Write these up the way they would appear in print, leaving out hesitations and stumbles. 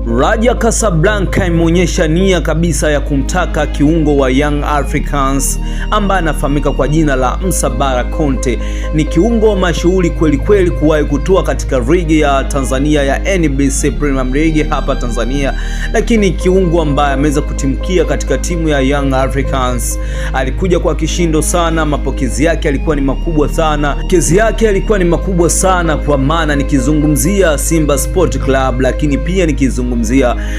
Raja Casablanca imeonyesha nia kabisa ya kumtaka kiungo wa Young Africans ambaye anafahamika kwa jina la Musa Bara Conte. Ni kiungo mashuhuri kweli kweli kuwahi kutua katika ligi ya Tanzania ya NBC Premier League hapa Tanzania, lakini kiungo ambaye ameweza kutimkia katika timu ya Young Africans. Alikuja kwa kishindo sana, mapokezi yake yalikuwa ni makubwa sana, kwa maana nikizungumzia Simba Sport Club, lakini pia nikizungumzia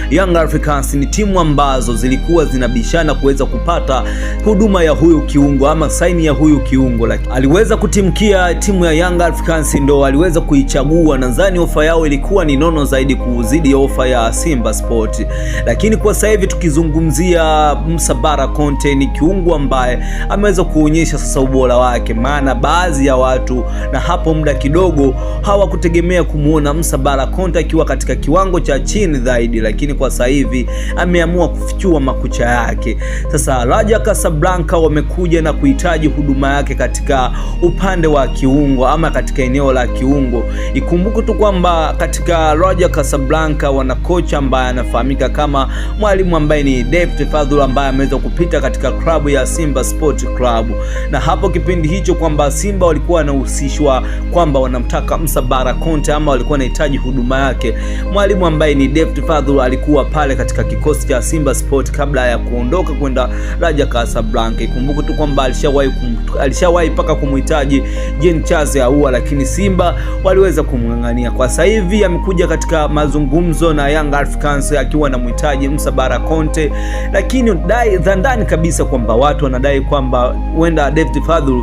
Young Africans, ni timu ambazo zilikuwa zinabishana kuweza kupata huduma ya huyu kiungo ama saini ya huyu kiungo. Aliweza kutimkia timu ya Young Africans, ndo aliweza kuichagua. Nadhani ofa yao ilikuwa ni nono zaidi kuzidi ofa ya Simba Sport. Lakini kwa sasa hivi tukizungumzia Musa Bara Conte, ni kiungo ambaye ameweza kuonyesha sasa ubora wake, maana baadhi ya watu na hapo muda kidogo hawakutegemea kumuona Musa Bara Conte akiwa katika kiwango cha chini zaidi, lakini kwa sasa hivi ameamua kufichua makucha yake. Sasa Raja Casablanca wamekuja na kuhitaji huduma yake katika upande wa kiungo ama katika eneo la kiungo. Ikumbuke tu kwamba katika Raja Casablanca wana kocha ambaye anafahamika kama mwalimu ambaye ni David Fadhul, ambaye ameweza kupita katika klabu ya Simba Sport Club, na hapo kipindi hicho kwamba Simba walikuwa wanahusishwa kwamba wanamtaka Musa Bara Conte ama walikuwa wanahitaji huduma yake. Mwalimu ambaye ni David Fadhul alikuwa pale katika kikosi cha Simba Sport kabla ya kuondoka kwenda Raja Casablanca. Ikumbuke tu kwamba alishawahi paka kumhitaji Jean Charles Ahoua, lakini Simba waliweza kumng'ang'ania. Kwa sasa hivi amekuja katika mazungumzo na Young Africans akiwa na mhitaji Musa Bara Conte, lakini ndani kabisa kwamba watu wanadai kwamba huenda David Fadhul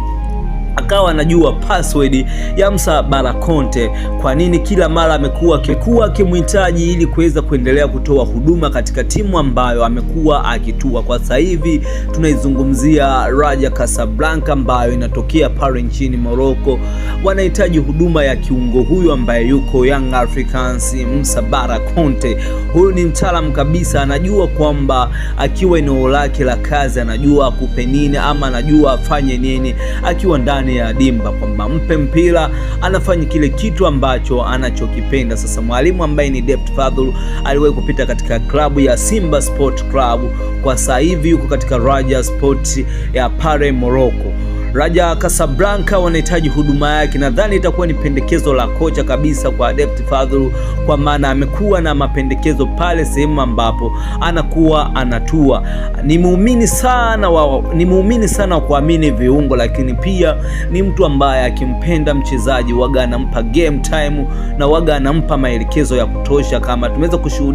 akawa anajua password ya Musa Bara Conte. Kwa nini kila mara amekuwa akimhitaji ili kuweza kuendelea kutoa huduma katika timu ambayo amekuwa akitua. Kwa sasa hivi tunaizungumzia Raja Casablanca ambayo inatokea pale nchini Morocco. Wanahitaji huduma ya kiungo huyu ambaye yuko Young Africans, Musa Bara Conte. Huyu ni mtaalamu kabisa, anajua kwamba akiwa eneo lake la kazi anajua akupe nini ama anajua afanye nini akiwa ndani ya dimba, kwamba mpe mpira anafanya kile kitu ambacho anachokipenda. Sasa mwalimu ambaye ni David Fadhul aliwahi kupita katika klabu ya Simba Sport Club, kwa sasa hivi yuko katika Raja Sport ya pale Morocco. Raja Casablanca wanahitaji huduma yake. Nadhani itakuwa ni pendekezo la kocha kabisa kwa David Fadhul, kwa maana amekuwa na mapendekezo pale sehemu ambapo anakuwa anatua. Ni muumini sana wa kuamini viungo, lakini pia ni mtu ambaye akimpenda mchezaji waga anampa game time na waga anampa maelekezo ya kutosha, kama tumeweza kushuhudia